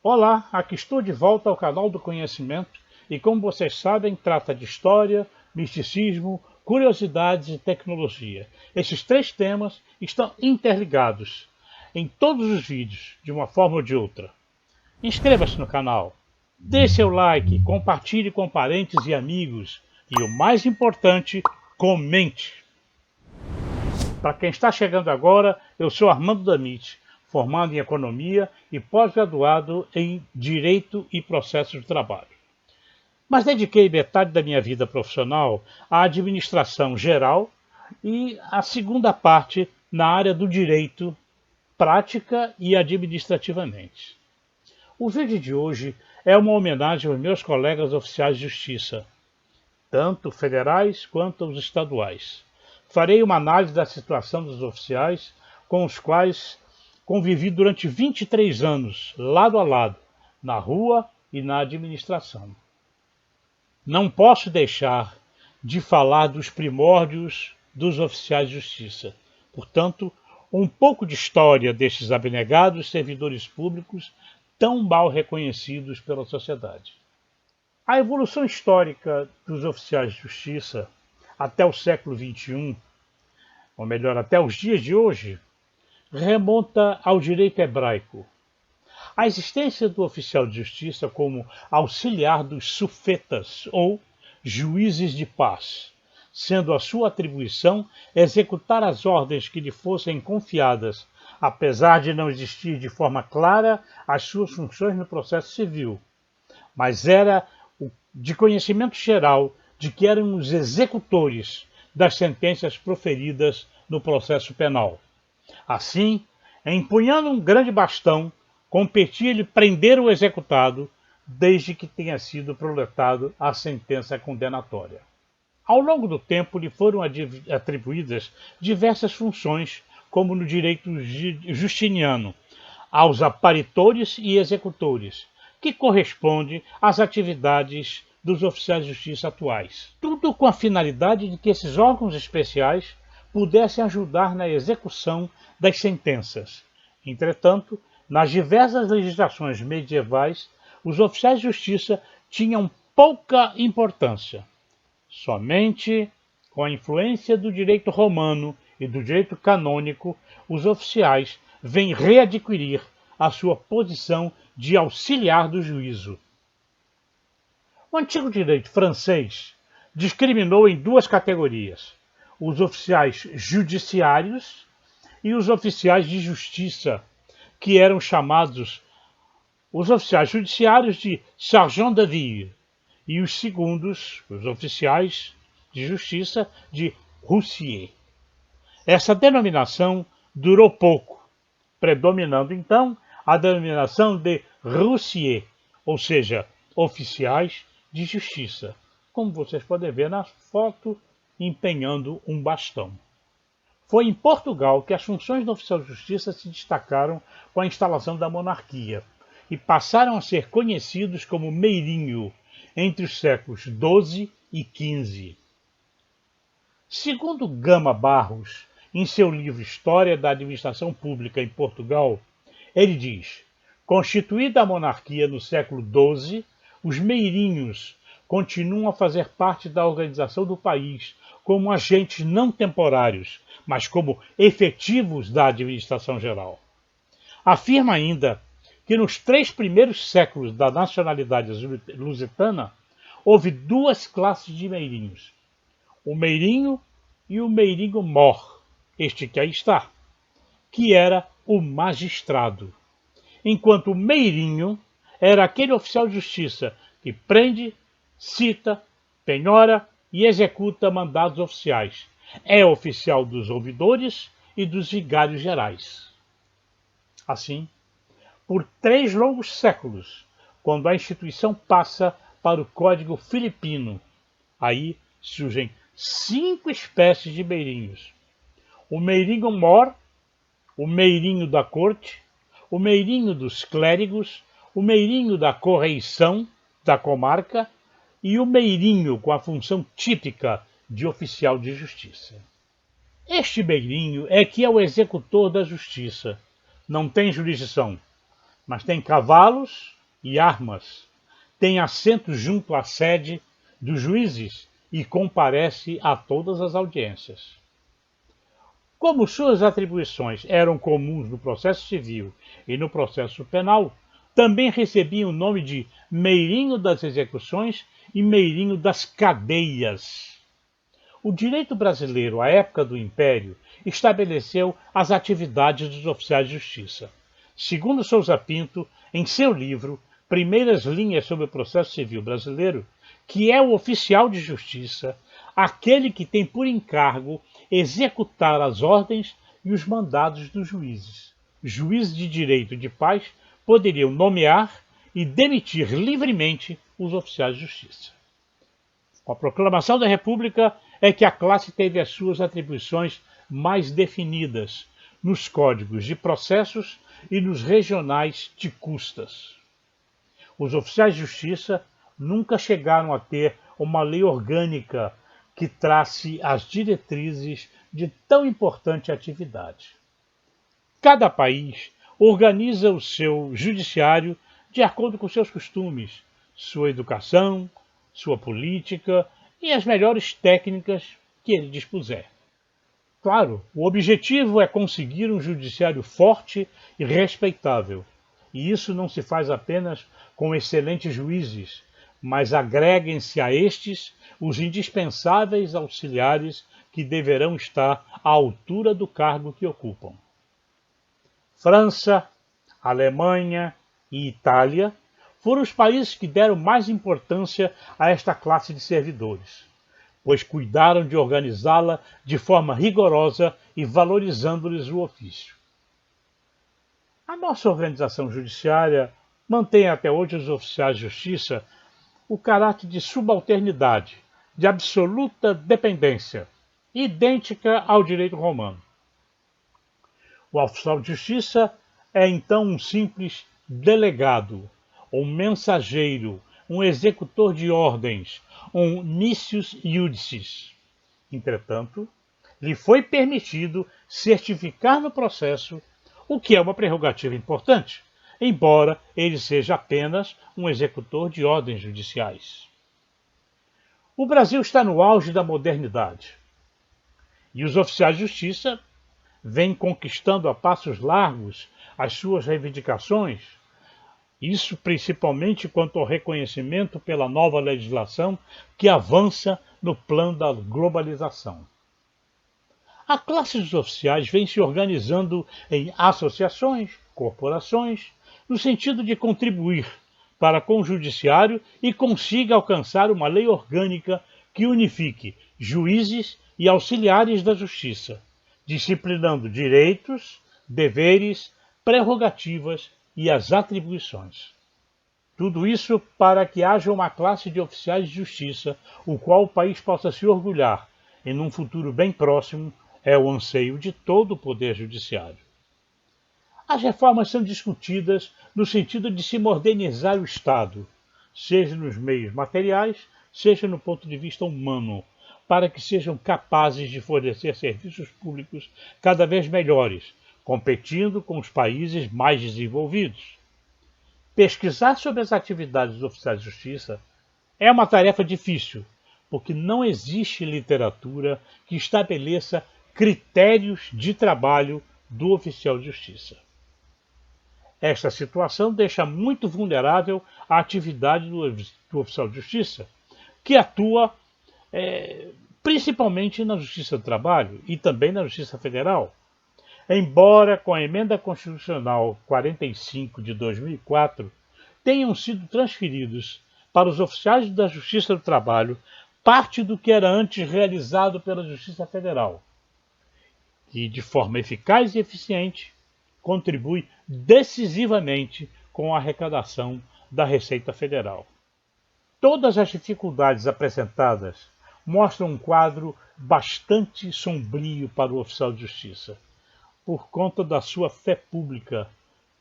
Olá, aqui estou de volta ao canal do conhecimento e, como vocês sabem, trata de história, misticismo, curiosidades e tecnologia. Esses três temas estão interligados em todos os vídeos, de uma forma ou de outra. Inscreva-se no canal, dê seu like, compartilhe com parentes e amigos e, o mais importante, comente. Para quem está chegando agora, eu sou Armando Damit, formado em Economia e pós-graduado em Direito e Processos de Trabalho. Mas dediquei metade da minha vida profissional à administração geral e a segunda parte na área do direito, prática e administrativamente. O vídeo de hoje é uma homenagem aos meus colegas oficiais de justiça, tanto federais quanto os estaduais. Farei uma análise da situação dos oficiais com os quais convivi durante 23 anos, lado a lado, na rua e na administração. Não posso deixar de falar dos primórdios dos oficiais de justiça. Portanto, um pouco de história destes abnegados servidores públicos tão mal reconhecidos pela sociedade. A evolução histórica dos oficiais de justiça até o século XXI, ou melhor, até os dias de hoje, remonta ao direito hebraico. A existência do oficial de justiça como auxiliar dos sufetas, ou juízes de paz, sendo a sua atribuição executar as ordens que lhe fossem confiadas, apesar de não existir de forma clara as suas funções no processo civil, mas era de conhecimento geral de que eram os executores das sentenças proferidas no processo penal. Assim, empunhando um grande bastão, competia-lhe prender o executado, desde que tenha sido proletado a sentença condenatória. Ao longo do tempo lhe foram atribuídas diversas funções, como no direito justiniano, aos aparitores e executores, que corresponde às atividades dos oficiais de justiça atuais. Tudo com a finalidade de que esses órgãos especiais pudessem ajudar na execução das sentenças. Entretanto, nas diversas legislações medievais, os oficiais de justiça tinham pouca importância. Somente com a influência do direito romano e do direito canônico, os oficiais vêm readquirir a sua posição de auxiliar do juízo. O antigo direito francês discriminou em duas categorias: os oficiais judiciários e os oficiais de justiça, que eram chamados os oficiais judiciários de sergent de ville e os segundos, os oficiais de justiça, de huissier. Essa denominação durou pouco, predominando então a denominação de huissier, ou seja, oficiais de justiça, como vocês podem ver na foto, empenhando um bastão. Foi em Portugal que as funções do oficial de justiça se destacaram com a instalação da monarquia e passaram a ser conhecidos como meirinho entre os séculos XII e XV. Segundo Gama Barros, em seu livro História da Administração Pública em Portugal, ele diz: constituída a monarquia no século XII, os meirinhos continuam a fazer parte da organização do país como agentes não temporários, mas como efetivos da administração geral. Afirma ainda que nos 3 primeiros séculos da nacionalidade lusitana houve duas classes de meirinhos: o meirinho e o meirinho-mor, este que aí está, que era o magistrado, enquanto o meirinho era aquele oficial de justiça que prende, cita, penhora e executa mandados oficiais. É oficial dos ouvidores e dos vigários gerais. Assim, por 3 longos séculos, quando a instituição passa para o Código Filipino, aí surgem 5 espécies de meirinhos: o meirinho-mor, o meirinho da corte, o meirinho dos clérigos, o meirinho da correição da comarca e o meirinho com a função típica de oficial de justiça. Este meirinho é que é o executor da justiça. Não tem jurisdição. mas tem cavalos e armas. Tem assento junto à sede dos juízes e comparece a todas as audiências. Como suas atribuições eram comuns no processo civil e no processo penal, também recebia o nome de meirinho das execuções e meirinho das cadeias. O direito brasileiro, à época do Império, estabeleceu as atividades dos oficiais de justiça. Segundo Souza Pinto, em seu livro Primeiras Linhas sobre o Processo Civil Brasileiro, que é o oficial de justiça, aquele que tem por encargo executar as ordens e os mandados dos juízes. Juízes de direito de paz poderiam nomear e demitir livremente os oficiais de justiça. Com a proclamação da República é que a classe teve as suas atribuições mais definidas nos códigos de processos e nos regionais de custas. Os oficiais de justiça nunca chegaram a ter uma lei orgânica que trace as diretrizes de tão importante atividade. Cada país organiza o seu judiciário de acordo com seus costumes, sua educação, sua política e as melhores técnicas que ele dispuser. Claro, o objetivo é conseguir um judiciário forte e respeitável, e isso não se faz apenas com excelentes juízes, mas agreguem-se a estes os indispensáveis auxiliares que deverão estar à altura do cargo que ocupam. França, Alemanha e Itália foram os países que deram mais importância a esta classe de servidores, pois cuidaram de organizá-la de forma rigorosa e valorizando-lhes o ofício. A nossa organização judiciária mantém até hoje os oficiais de justiça o caráter de subalternidade, de absoluta dependência, idêntica ao direito romano. O oficial de justiça é então um simples delegado, um mensageiro, um executor de ordens, um nicius iudicis. Entretanto, lhe foi permitido certificar no processo, o que é uma prerrogativa importante, embora ele seja apenas um executor de ordens judiciais. O Brasil está no auge da modernidade, e os oficiais de justiça vêm conquistando a passos largos as suas reivindicações, isso principalmente quanto ao reconhecimento pela nova legislação que avança no plano da globalização. A classe dos oficiais vem se organizando em associações, corporações, no sentido de contribuir para com o judiciário e consiga alcançar uma lei orgânica que unifique juízes e auxiliares da justiça, disciplinando direitos, deveres, prerrogativas e as atribuições. Tudo isso para que haja uma classe de oficiais de justiça, o qual o país possa se orgulhar, e num futuro bem próximo, é o anseio de todo o Poder Judiciário. As reformas são discutidas no sentido de se modernizar o Estado, seja nos meios materiais, seja no ponto de vista humano, para que sejam capazes de fornecer serviços públicos cada vez melhores, competindo com os países mais desenvolvidos. Pesquisar sobre as atividades dos oficiais de justiça é uma tarefa difícil, porque não existe literatura que estabeleça critérios de trabalho do oficial de justiça. Esta situação deixa muito vulnerável a atividade do oficial de justiça, que atua principalmente na Justiça do Trabalho e também na Justiça Federal. Embora com a Emenda Constitucional 45 de 2004 tenham sido transferidos para os oficiais da Justiça do Trabalho parte do que era antes realizado pela Justiça Federal, que de forma eficaz e eficiente contribui decisivamente com a arrecadação da Receita Federal. Todas as dificuldades apresentadas mostram um quadro bastante sombrio para o oficial de justiça, por conta da sua fé pública,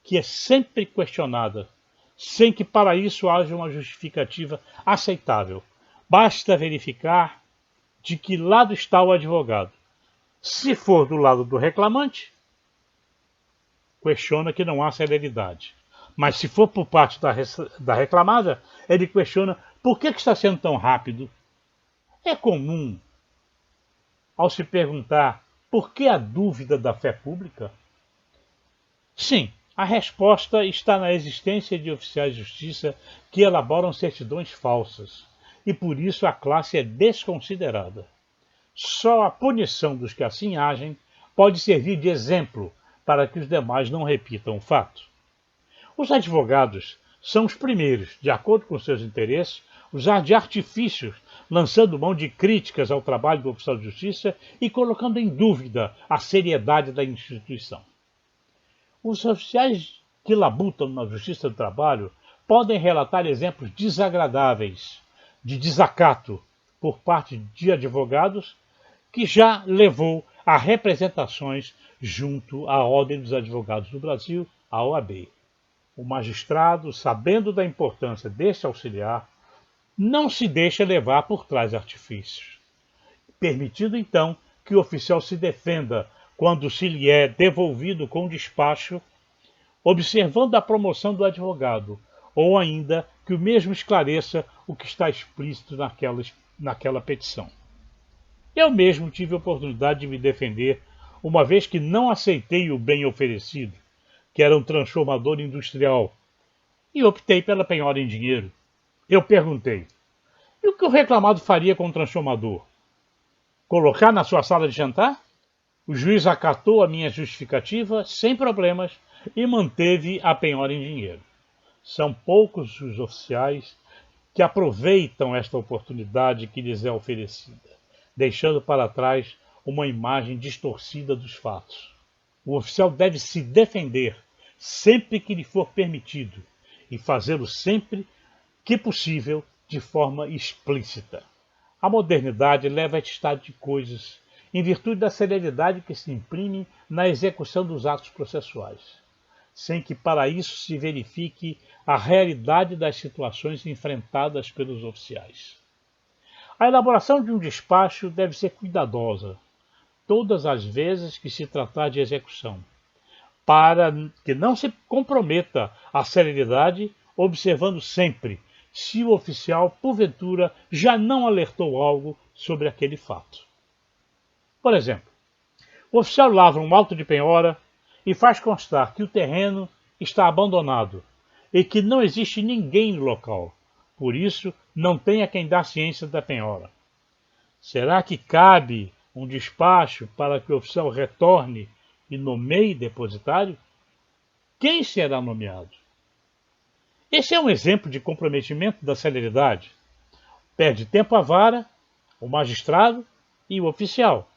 que é sempre questionada, sem que para isso haja uma justificativa aceitável. Basta verificar de que lado está o advogado. Se for do lado do reclamante, questiona que não há celeridade. Mas se for por parte da reclamada, ele questiona por que está sendo tão rápido. É comum, ao se perguntar por que a dúvida da fé pública? Sim, a resposta está na existência de oficiais de justiça que elaboram certidões falsas, e por isso a classe é desconsiderada. Só a punição dos que assim agem pode servir de exemplo para que os demais não repitam o fato. Os advogados são os primeiros, de acordo com seus interesses, usar de artifícios, lançando mão de críticas ao trabalho do oficial de justiça e colocando em dúvida a seriedade da instituição. Os oficiais que labutam na Justiça do Trabalho podem relatar exemplos desagradáveis de desacato por parte de advogados que já levou a representações junto à Ordem dos Advogados do Brasil, a OAB. O magistrado, sabendo da importância deste auxiliar, não se deixa levar por trás de artifícios, permitindo então que o oficial se defenda quando se lhe é devolvido com despacho, observando a promoção do advogado, ou ainda que o mesmo esclareça o que está explícito naquela petição. Eu mesmo tive a oportunidade de me defender, uma vez que não aceitei o bem oferecido, que era um transformador industrial, e optei pela penhora em dinheiro. Eu perguntei, e o que o reclamado faria com o transformador? Colocar na sua sala de jantar? O juiz acatou a minha justificativa sem problemas e manteve a penhora em dinheiro. São poucos os oficiais que aproveitam esta oportunidade que lhes é oferecida, deixando para trás uma imagem distorcida dos fatos. O oficial deve se defender sempre que lhe for permitido e fazê-lo sempre que possível de forma explícita. A modernidade leva a este estado de coisas em virtude da celeridade que se imprime na execução dos atos processuais, sem que para isso se verifique a realidade das situações enfrentadas pelos oficiais. A elaboração de um despacho deve ser cuidadosa, todas as vezes que se tratar de execução, para que não se comprometa a celeridade, observando sempre se o oficial, porventura, já não alertou algo sobre aquele fato. Por exemplo, o oficial lavra um auto de penhora e faz constar que o terreno está abandonado e que não existe ninguém no local, por isso não tem a quem dar ciência da penhora. Será que cabe um despacho para que o oficial retorne e nomeie depositário? Quem será nomeado? Esse é um exemplo de comprometimento da celeridade. Perde tempo a vara, o magistrado e o oficial,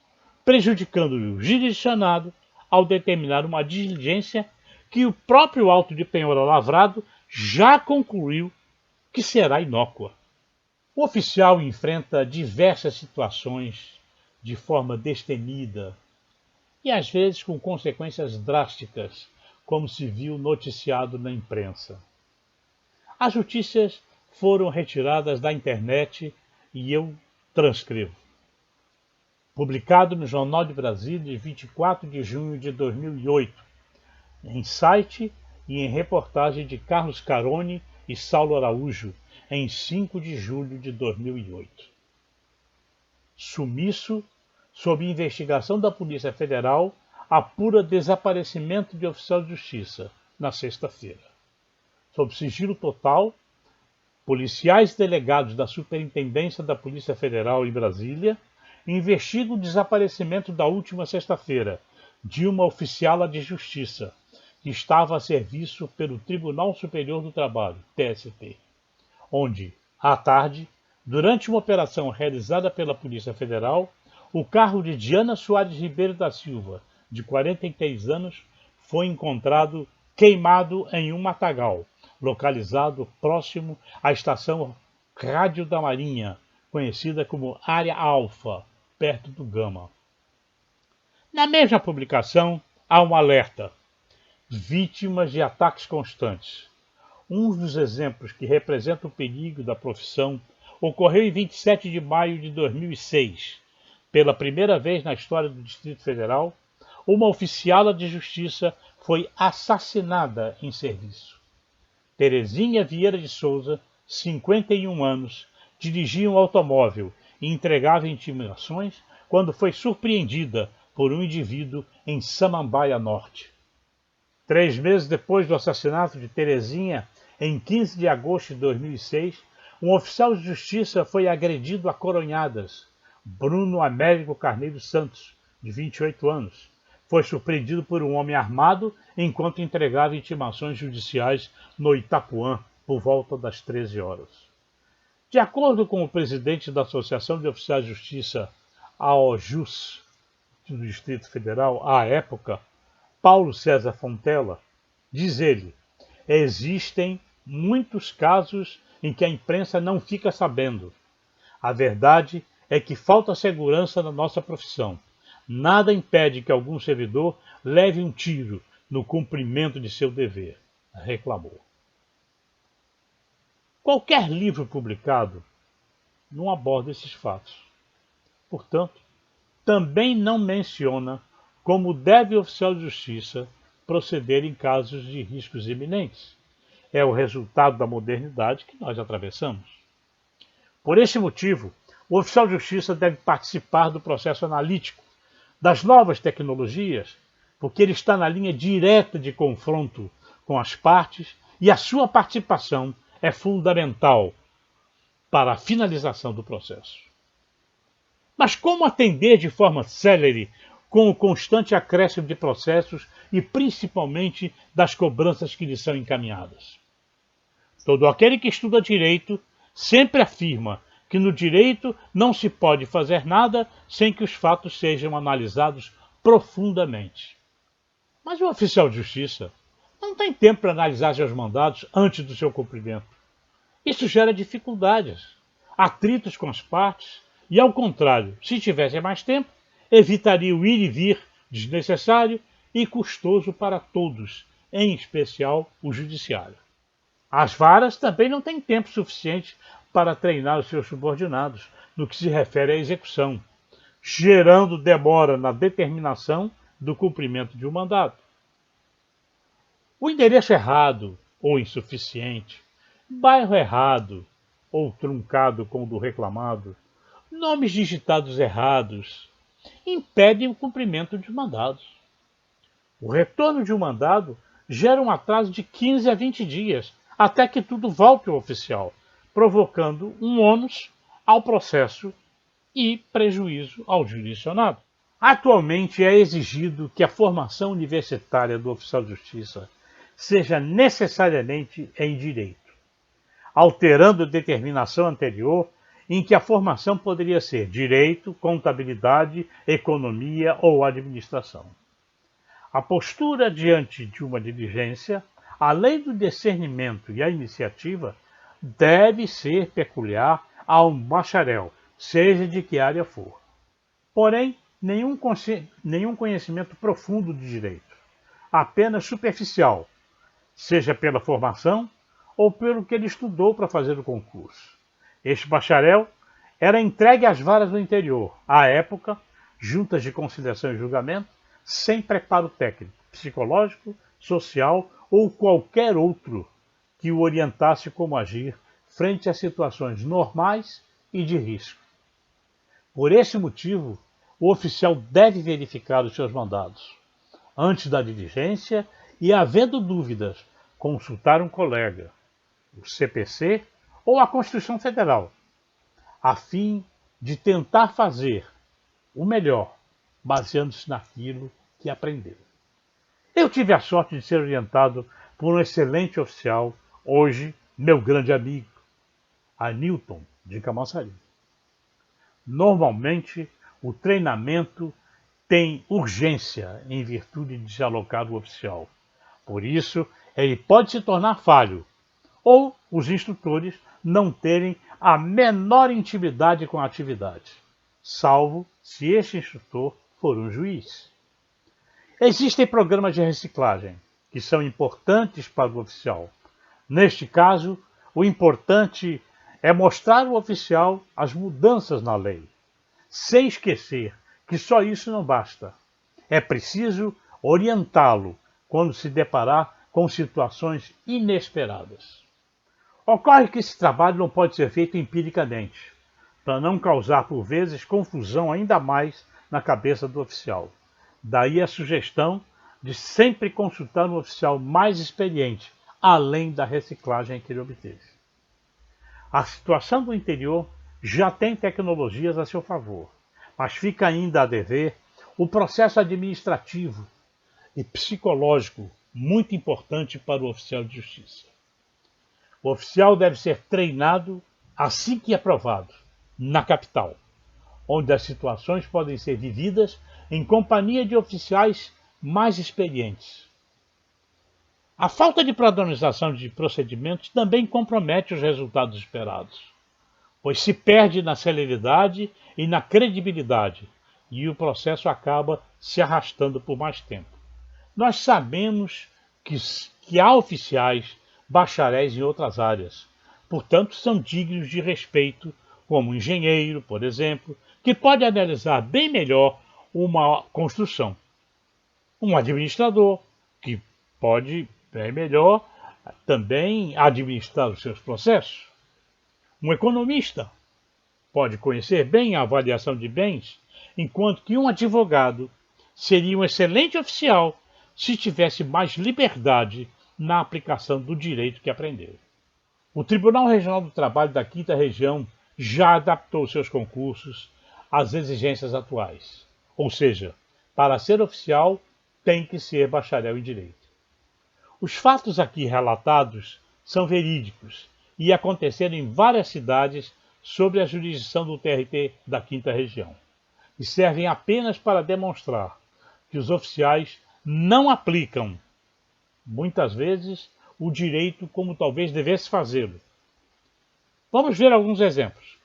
prejudicando o jurisdicionado ao determinar uma diligência que o próprio auto de penhora lavrado já concluiu que será inócua. O oficial enfrenta diversas situações de forma destemida e às vezes com consequências drásticas, como se viu noticiado na imprensa. As notícias foram retiradas da internet e eu transcrevo. Publicado no Jornal de Brasília, de 24 de junho de 2008, em site e em reportagem de Carlos Carone e Saulo Araújo, em 5 de julho de 2008. Sumiço, sob investigação da Polícia Federal, apura desaparecimento de oficial de justiça, na sexta-feira. Sob sigilo total, policiais delegados da Superintendência da Polícia Federal em Brasília investigam o desaparecimento da última sexta-feira de uma oficiala de justiça que estava a serviço pelo Tribunal Superior do Trabalho, TST, onde, à tarde, durante uma operação realizada pela Polícia Federal, o carro de Diana Soares Ribeiro da Silva, de 43 anos, foi encontrado queimado em um matagal, localizado próximo à estação Rádio da Marinha, conhecida como Área Alfa, perto do Gama. Na mesma publicação, há um alerta: vítimas de ataques constantes. Um dos exemplos que representa o perigo da profissão ocorreu em 27 de maio de 2006. Pela primeira vez na história do Distrito Federal, uma oficiala de justiça foi assassinada em serviço. Terezinha Vieira de Souza, 51 anos, dirigia um automóvel e entregava intimações quando foi surpreendida por um indivíduo em Samambaia Norte. 3 meses depois do assassinato de Terezinha, em 15 de agosto de 2006, um oficial de justiça foi agredido a coronhadas. Bruno Américo Carneiro Santos, de 28 anos, foi surpreendido por um homem armado enquanto entregava intimações judiciais no Itapuã, por volta das 13 horas. De acordo com o presidente da Associação de Oficiais de Justiça, AOJUS, do Distrito Federal, à época, Paulo César Fontela, diz ele, existem muitos casos em que a imprensa não fica sabendo. A verdade é que falta segurança na nossa profissão. Nada impede que algum servidor leve um tiro no cumprimento de seu dever, reclamou. Qualquer livro publicado não aborda esses fatos. Portanto, também não menciona como deve o oficial de justiça proceder em casos de riscos iminentes. É o resultado da modernidade que nós atravessamos. Por esse motivo, o oficial de justiça deve participar do processo analítico das novas tecnologias, porque ele está na linha direta de confronto com as partes e a sua participação é fundamental para a finalização do processo. Mas como atender de forma célere com o constante acréscimo de processos e principalmente das cobranças que lhe são encaminhadas? Todo aquele que estuda direito sempre afirma que no direito não se pode fazer nada sem que os fatos sejam analisados profundamente. Mas o oficial de justiça não tem tempo para analisar seus mandados antes do seu cumprimento. Isso gera dificuldades, atritos com as partes e, ao contrário, se tivesse mais tempo, evitaria o ir e vir desnecessário e custoso para todos, em especial o judiciário. As varas também não têm tempo suficiente para treinar os seus subordinados no que se refere à execução, gerando demora na determinação do cumprimento de um mandato. O endereço errado ou insuficiente, bairro errado ou truncado com o do reclamado, nomes digitados errados, impedem o cumprimento de mandados. O retorno de um mandado gera um atraso de 15 a 20 dias, até que tudo volte ao oficial, provocando um ônus ao processo e prejuízo ao jurisdicionado. Atualmente é exigido que a formação universitária do oficial de justiça seja necessariamente em direito, alterando a determinação anterior em que a formação poderia ser direito, contabilidade, economia ou administração. A postura diante de uma diligência, além do discernimento e a iniciativa, deve ser peculiar a um bacharel, seja de que área for. Porém, nenhum conhecimento profundo de direito, apenas superficial, seja pela formação ou pelo que ele estudou para fazer o concurso. Este bacharel era entregue às varas do interior, à época, juntas de conciliação e julgamento, sem preparo técnico, psicológico, social ou qualquer outro que o orientasse como agir frente a situações normais e de risco. Por esse motivo, o oficial deve verificar os seus mandados antes da diligência e, havendo dúvidas, consultar um colega, o CPC ou a Constituição Federal, a fim de tentar fazer o melhor, baseando-se naquilo que aprendeu. Eu tive a sorte de ser orientado por um excelente oficial, hoje meu grande amigo, Anilton de Camaçari. Normalmente, o treinamento tem urgência em virtude de desalocar o oficial. Por isso, ele pode se tornar falho, ou os instrutores não terem a menor intimidade com a atividade, salvo se este instrutor for um juiz. Existem programas de reciclagem que são importantes para o oficial. Neste caso, o importante é mostrar ao oficial as mudanças na lei, sem esquecer que só isso não basta. É preciso orientá-lo quando se deparar com situações inesperadas. Ocorre que esse trabalho não pode ser feito empiricamente, para não causar por vezes confusão ainda mais na cabeça do oficial. Daí a sugestão de sempre consultar um oficial mais experiente, além da reciclagem que ele obteve. A situação do interior já tem tecnologias a seu favor, mas fica ainda a dever o processo administrativo e psicológico muito importante para o oficial de justiça. O oficial deve ser treinado assim que aprovado, na capital, onde as situações podem ser vividas em companhia de oficiais mais experientes. A falta de padronização de procedimentos também compromete os resultados esperados, pois se perde na celeridade e na credibilidade, e o processo acaba se arrastando por mais tempo. Nós sabemos que há oficiais bacharéis em outras áreas, portanto são dignos de respeito, como um engenheiro, por exemplo, que pode analisar bem melhor uma construção. Um administrador, que pode bem melhor também administrar os seus processos. Um economista pode conhecer bem a avaliação de bens, enquanto que um advogado seria um excelente oficial se tivesse mais liberdade na aplicação do direito que aprendeu. O Tribunal Regional do Trabalho da 5ª Região já adaptou seus concursos às exigências atuais. Ou seja, para ser oficial, tem que ser bacharel em Direito. Os fatos aqui relatados são verídicos e aconteceram em várias cidades sob a jurisdição do TRT da 5ª Região, e servem apenas para demonstrar que os oficiais não aplicam, muitas vezes, o direito como talvez devesse fazê-lo. Vamos ver alguns exemplos.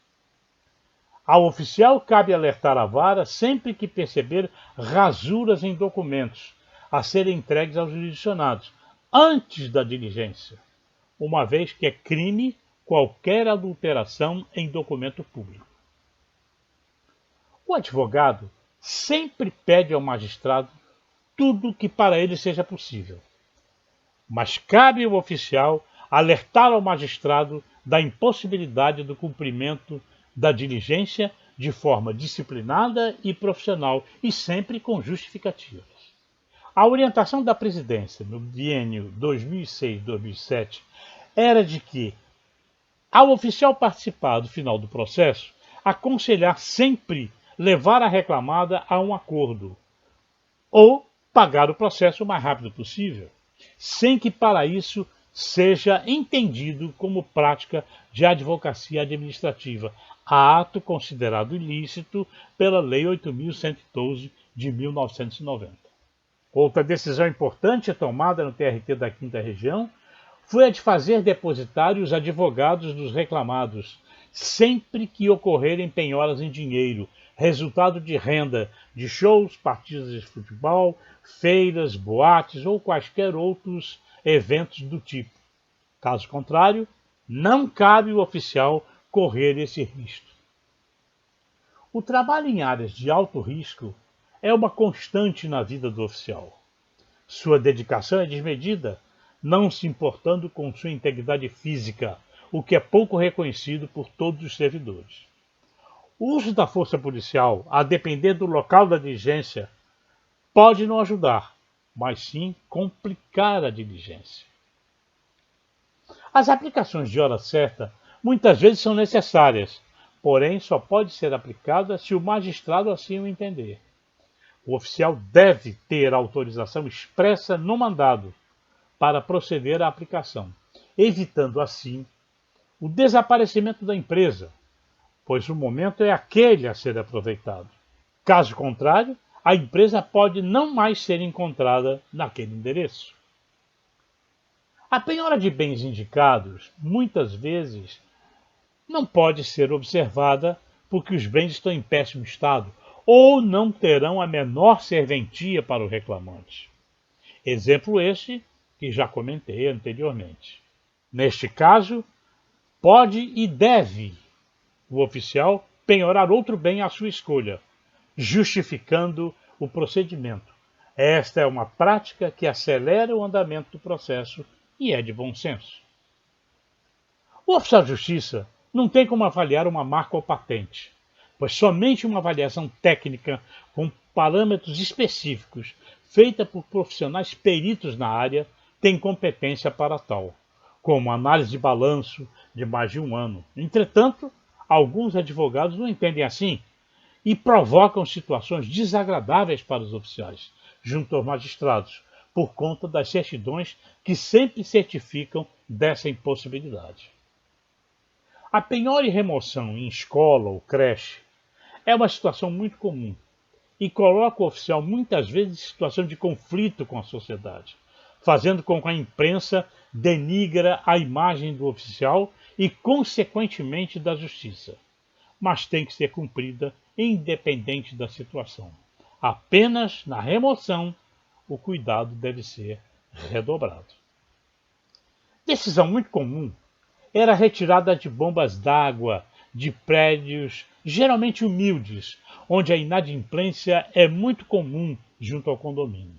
Ao oficial cabe alertar a vara sempre que perceber rasuras em documentos a serem entregues aos jurisdicionados, antes da diligência, uma vez que é crime qualquer adulteração em documento público. O advogado sempre pede ao magistrado tudo que para ele seja possível, mas cabe ao oficial alertar ao magistrado da impossibilidade do cumprimento da diligência de forma disciplinada e profissional e sempre com justificativas. A orientação da presidência no biênio 2006-2007 era de que, ao oficial participar do final do processo, aconselhar sempre levar a reclamada a um acordo ou pagar o processo o mais rápido possível, sem que para isso seja entendido como prática de advocacia administrativa, ato considerado ilícito pela Lei 8.112 de 1990. Outra decisão importante tomada no TRT da 5ª Região foi a de fazer depositários os advogados dos reclamados, sempre que ocorrerem penhoras em dinheiro, resultado de renda de shows, partidas de futebol, feiras, boates ou quaisquer outros eventos do tipo. Caso contrário, não cabe o oficial correr esse risco. O trabalho em áreas de alto risco é uma constante na vida do oficial. Sua dedicação é desmedida, não se importando com sua integridade física, o que é pouco reconhecido por todos os servidores. O uso da força policial, a depender do local da diligência, pode não ajudar, mas sim complicar a diligência. As aplicações de hora certa muitas vezes são necessárias, porém só pode ser aplicada se o magistrado assim o entender. O oficial deve ter autorização expressa no mandado para proceder à aplicação, evitando assim o desaparecimento da empresa, pois o momento é aquele a ser aproveitado. Caso contrário, a empresa pode não mais ser encontrada naquele endereço. A penhora de bens indicados, muitas vezes, não pode ser observada porque os bens estão em péssimo estado ou não terão a menor serventia para o reclamante. Exemplo este que já comentei anteriormente. Neste caso, pode e deve o oficial penhorar outro bem à sua escolha, justificando o procedimento, Esta é uma prática que acelera o andamento do processo e é de bom senso. O oficial de justiça não tem como avaliar uma marca ou patente, pois somente uma avaliação técnica com parâmetros específicos, feita por profissionais peritos na área, tem competência para tal, como análise de balanço de mais de um ano. Entretanto, alguns advogados não entendem assim e provocam situações desagradáveis para os oficiais, junto aos magistrados, por conta das certidões que sempre certificam dessa impossibilidade. A penhora e remoção em escola ou creche é uma situação muito comum e coloca o oficial muitas vezes em situação de conflito com a sociedade, fazendo com que a imprensa denigra a imagem do oficial e, consequentemente, da justiça. Mas tem que ser cumprida independente da situação. Apenas na remoção, o cuidado deve ser redobrado. Decisão muito comum era a retirada de bombas d'água de prédios geralmente humildes, onde a inadimplência é muito comum junto ao condomínio.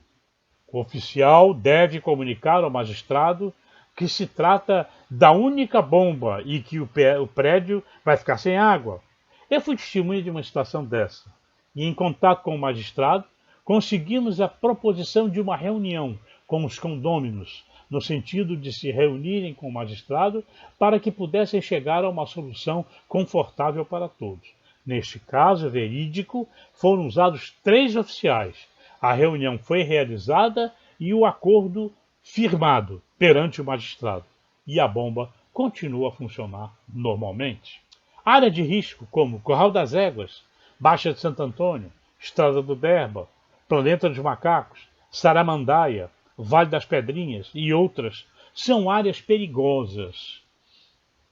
O oficial deve comunicar ao magistrado que se trata da única bomba e que o prédio vai ficar sem água. Eu fui testemunha de uma situação dessa e, em contato com o magistrado, conseguimos a proposição de uma reunião com os condôminos, no sentido de se reunirem com o magistrado para que pudessem chegar a uma solução confortável para todos. Neste caso verídico, foram usados 3 oficiais. A reunião foi realizada e o acordo firmado perante o magistrado. E a bomba continua a funcionar normalmente. Área de risco como Corral das Éguas, Baixa de Santo Antônio, Estrada do Berba, Planeta dos Macacos, Saramandaia, Vale das Pedrinhas e outras são áreas perigosas.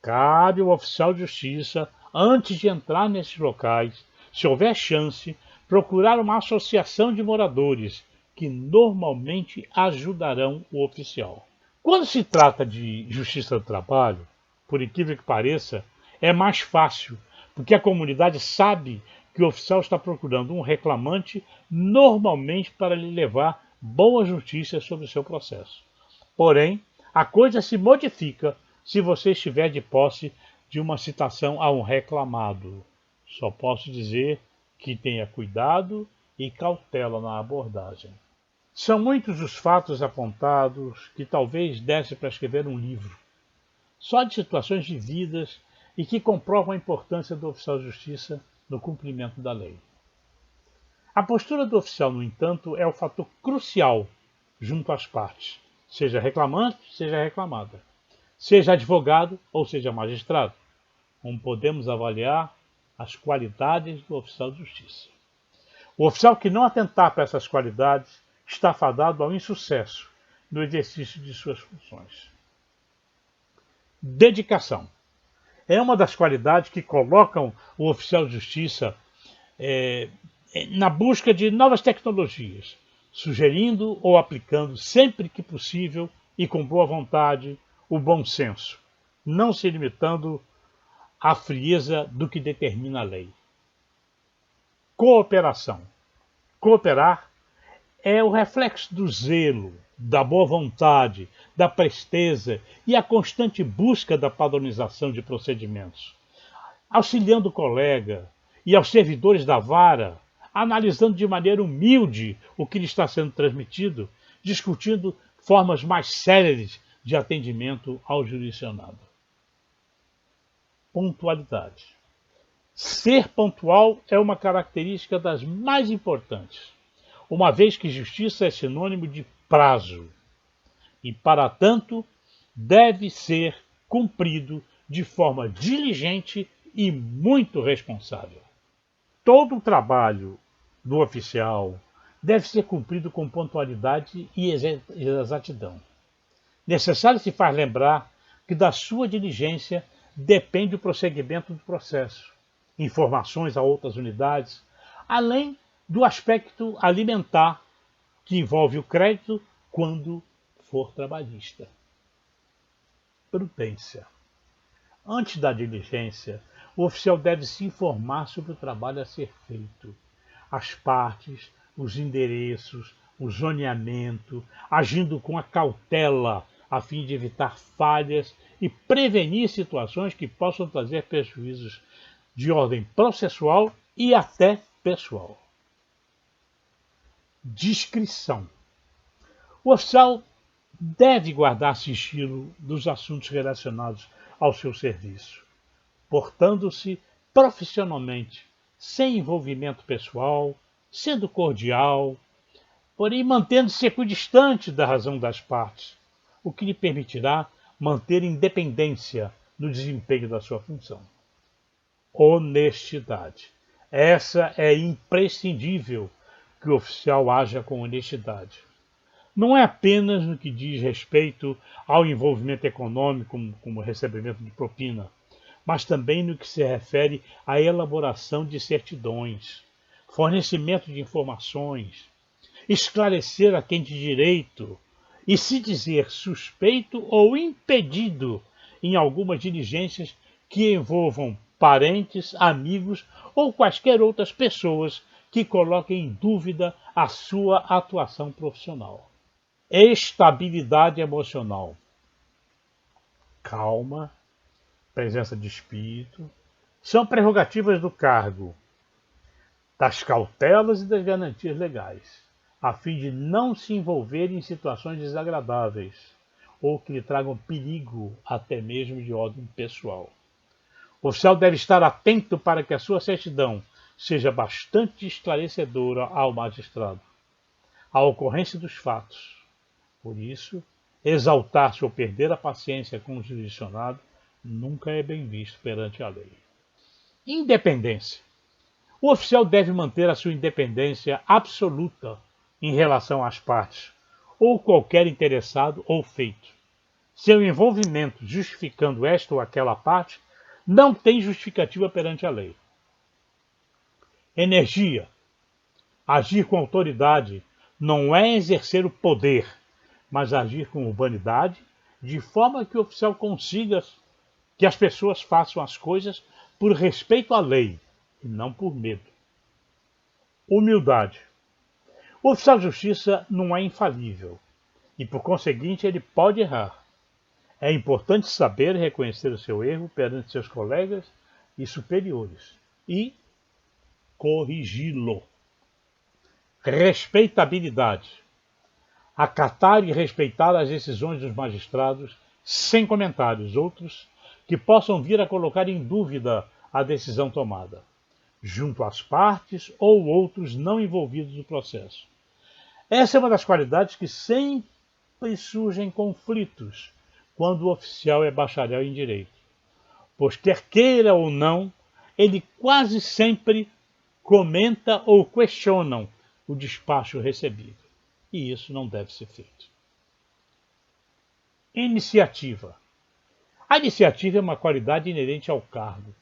Cabe ao oficial de justiça, antes de entrar nesses locais, se houver chance, procurar uma associação de moradores que normalmente ajudarão o oficial. Quando se trata de justiça do trabalho, por incrível que pareça, é mais fácil, porque a comunidade sabe que o oficial está procurando um reclamante normalmente para lhe levar boas notícias sobre o seu processo. Porém, a coisa se modifica se você estiver de posse de uma citação a um reclamado. Só posso dizer que tenha cuidado e cautela na abordagem. São muitos os fatos apontados que talvez desse para escrever um livro, só de situações vividas e que comprovam a importância do oficial de justiça no cumprimento da lei. A postura do oficial, no entanto, é o fator crucial junto às partes, seja reclamante, seja reclamada, seja advogado ou seja magistrado, como podemos avaliar as qualidades do oficial de justiça. O oficial que não atentar para essas qualidades está fadado ao insucesso no exercício de suas funções. Dedicação é uma das qualidades que colocam o oficial de justiça na busca de novas tecnologias, sugerindo ou aplicando sempre que possível e com boa vontade o bom senso, não se limitando à frieza do que determina a lei. Cooperação. Cooperar é o reflexo do zelo, da boa vontade, da presteza e a constante busca da padronização de procedimentos, auxiliando o colega e aos servidores da vara, analisando de maneira humilde o que lhe está sendo transmitido, discutindo formas mais céleres de atendimento ao jurisdicionado. Pontualidade. Ser pontual é uma característica das mais importantes, uma vez que justiça é sinônimo de prazo e, para tanto, deve ser cumprido de forma diligente e muito responsável. Todo o trabalho do oficial deve ser cumprido com pontualidade e exatidão. Necessário se faz lembrar que da sua diligência depende o prosseguimento do processo, informações a outras unidades, além do aspecto alimentar, que envolve o crédito quando for trabalhista. Prudência. Antes da diligência, o oficial deve se informar sobre o trabalho a ser feito, as partes, os endereços, o zoneamento, agindo com a cautela a fim de evitar falhas e prevenir situações que possam trazer prejuízos de ordem processual e até pessoal. Discrição. O oficial deve guardar sigilo dos assuntos relacionados ao seu serviço, portando-se profissionalmente, sem envolvimento pessoal, sendo cordial, porém mantendo-se equidistante da razão das partes, o que lhe permitirá manter independência no desempenho da sua função. Honestidade. Essa é imprescindível, que o oficial haja com honestidade. Não é apenas no que diz respeito ao envolvimento econômico, como o recebimento de propina, mas também no que se refere à elaboração de certidões, fornecimento de informações, esclarecer a quem de direito e se dizer suspeito ou impedido em algumas diligências que envolvam parentes, amigos ou quaisquer outras pessoas que coloquem em dúvida a sua atuação profissional. Estabilidade emocional. Calma, presença de espírito, são prerrogativas do cargo, das cautelas e das garantias legais, a fim de não se envolver em situações desagradáveis ou que lhe tragam perigo até mesmo de ordem pessoal. O oficial deve estar atento para que a sua certidão seja bastante esclarecedora ao magistrado, à ocorrência dos fatos. Por isso, exaltar-se ou perder a paciência com o jurisdicionado nunca é bem visto perante a lei. Independência. O oficial deve manter a sua independência absoluta em relação às partes, ou qualquer interessado ou feito. Seu envolvimento justificando esta ou aquela parte não tem justificativa perante a lei. Energia. Agir com autoridade não é exercer o poder, mas agir com urbanidade, de forma que o oficial consiga que as pessoas façam as coisas por respeito à lei e não por medo. Humildade. O oficial de justiça não é infalível e, por conseguinte, ele pode errar. É importante saber reconhecer o seu erro perante seus colegas e superiores e corrigi-lo. Respeitabilidade. Acatar e respeitar as decisões dos magistrados sem comentários outros que possam vir a colocar em dúvida a decisão tomada, junto às partes ou outros não envolvidos no processo. Essa é uma das qualidades que sempre surgem conflitos quando o oficial é bacharel em direito, pois quer queira ou não, ele quase sempre comenta ou questiona o despacho recebido. E isso não deve ser feito. Iniciativa. A iniciativa é uma qualidade inerente ao cargo,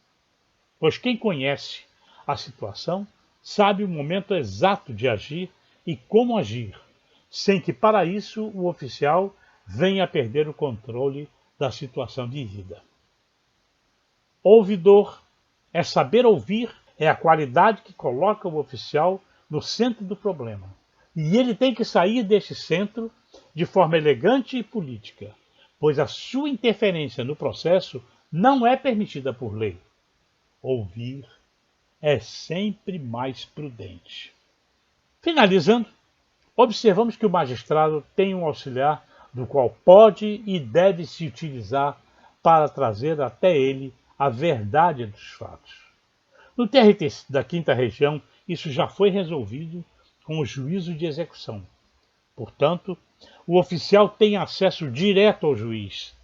pois quem conhece a situação sabe o momento exato de agir e como agir, sem que para isso o oficial venha a perder o controle da situação de vida. Ouvidor. É saber ouvir, é a qualidade que coloca o oficial no centro do problema. E ele tem que sair deste centro de forma elegante e política, pois a sua interferência no processo não é permitida por lei. Ouvir é sempre mais prudente. Finalizando, observamos que o magistrado tem um auxiliar do qual pode e deve se utilizar para trazer até ele a verdade dos fatos. No TRT da 5ª Região, isso já foi resolvido com o juízo de execução. Portanto, o oficial tem acesso direto ao juiz,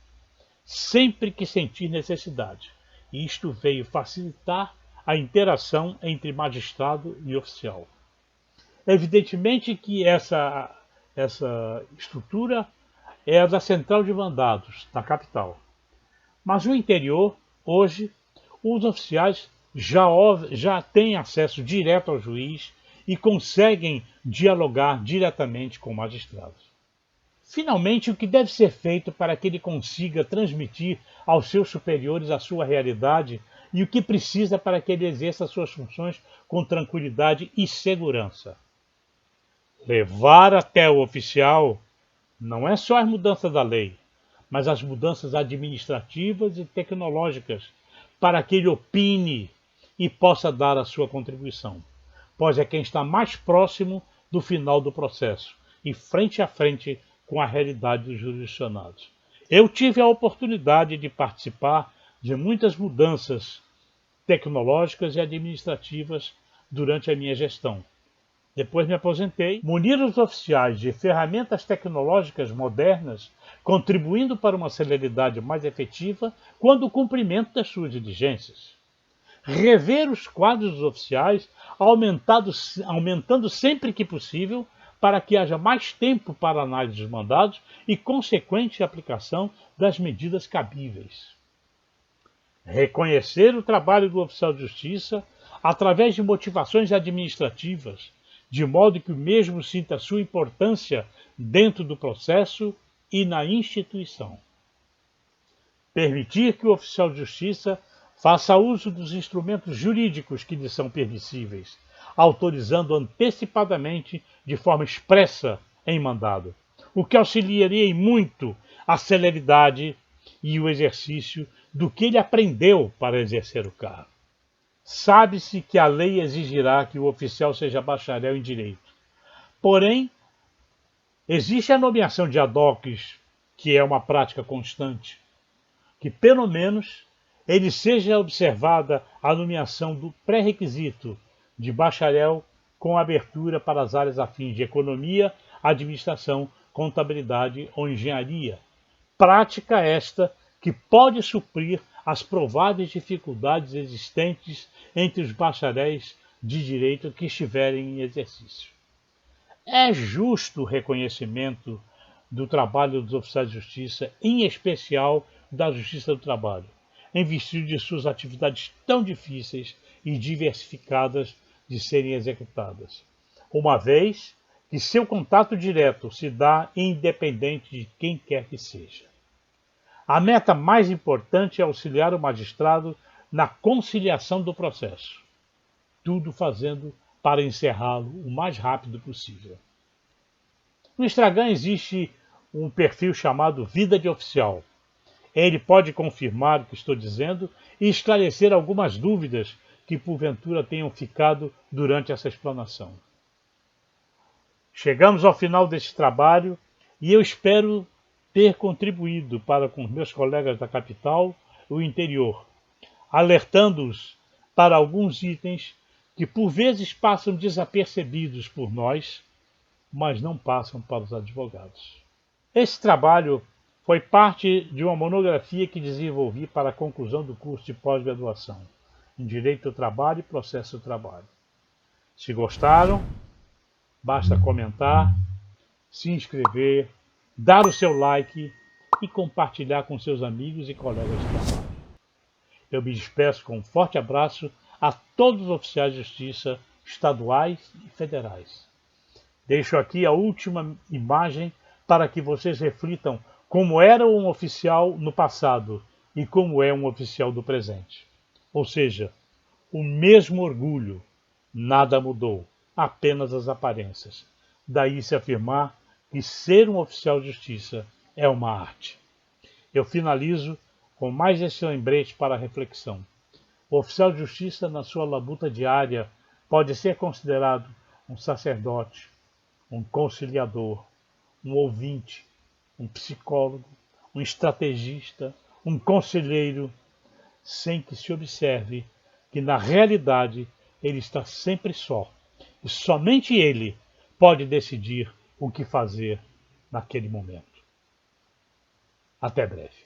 sempre que sentir necessidade. E isto veio facilitar a interação entre magistrado e oficial. Evidentemente que essa estrutura é a da Central de Mandados, da capital. Mas no interior, hoje, os oficiais já têm acesso direto ao juiz e conseguem dialogar diretamente com o magistrado. Finalmente, o que deve ser feito para que ele consiga transmitir aos seus superiores a sua realidade e o que precisa para que ele exerça suas funções com tranquilidade e segurança. Levar até o oficial não é só as mudanças da lei, mas as mudanças administrativas e tecnológicas para que ele opine e possa dar a sua contribuição, pois é quem está mais próximo do final do processo e frente a frente com a realidade dos jurisdicionados. Eu tive a oportunidade de participar de muitas mudanças tecnológicas e administrativas durante a minha gestão. Depois me aposentei, munir os oficiais de ferramentas tecnológicas modernas, contribuindo para uma celeridade mais efetiva quando o cumprimento das suas diligências. Rever os quadros dos oficiais, aumentando sempre que possível, para que haja mais tempo para análise dos mandados e consequente aplicação das medidas cabíveis. Reconhecer o trabalho do oficial de justiça através de motivações administrativas, de modo que o mesmo sinta sua importância dentro do processo e na instituição. Permitir que o oficial de justiça faça uso dos instrumentos jurídicos que lhe são permissíveis, autorizando antecipadamente de forma expressa em mandado, o que auxiliaria em muito a celeridade e o exercício do que ele aprendeu para exercer o cargo. Sabe-se que a lei exigirá que o oficial seja bacharel em direito. Porém, existe a nomeação de ad-hocs, que é uma prática constante, que pelo menos ele seja observada a nomeação do pré-requisito de bacharel com abertura para as áreas afins de economia, administração, contabilidade ou engenharia. Prática esta que pode suprir as prováveis dificuldades existentes entre os bacharéis de direito que estiverem em exercício. É justo o reconhecimento do trabalho dos oficiais de justiça, em especial da Justiça do Trabalho, em virtude de suas atividades tão difíceis e diversificadas de serem executadas, uma vez que seu contato direto se dá independente de quem quer que seja. A meta mais importante é auxiliar o magistrado na conciliação do processo, tudo fazendo para encerrá-lo o mais rápido possível. No Instagram existe um perfil chamado Vida de Oficial. Ele pode confirmar o que estou dizendo e esclarecer algumas dúvidas que porventura tenham ficado durante essa explanação. Chegamos ao final deste trabalho e eu espero ter contribuído para com meus colegas da capital e o interior, alertando-os para alguns itens que por vezes passam desapercebidos por nós, mas não passam para os advogados. Esse trabalho foi parte de uma monografia que desenvolvi para a conclusão do curso de pós-graduação em Direito do Trabalho e Processo do Trabalho. Se gostaram, basta comentar, se inscrever, dar o seu like e compartilhar com seus amigos e colegas de trabalho. Eu me despeço com um forte abraço a todos os oficiais de justiça estaduais e federais. Deixo aqui a última imagem para que vocês reflitam como era um oficial no passado e como é um oficial do presente. Ou seja, o mesmo orgulho, nada mudou, apenas as aparências. Daí se afirmar que ser um oficial de justiça é uma arte. Eu finalizo com mais esse lembrete para a reflexão. O oficial de justiça, na sua labuta diária, pode ser considerado um sacerdote, um conciliador, um ouvinte, um psicólogo, um estrategista, um conselheiro, sem que se observe que, na realidade, ele está sempre só. E somente ele pode decidir o que fazer naquele momento. Até breve.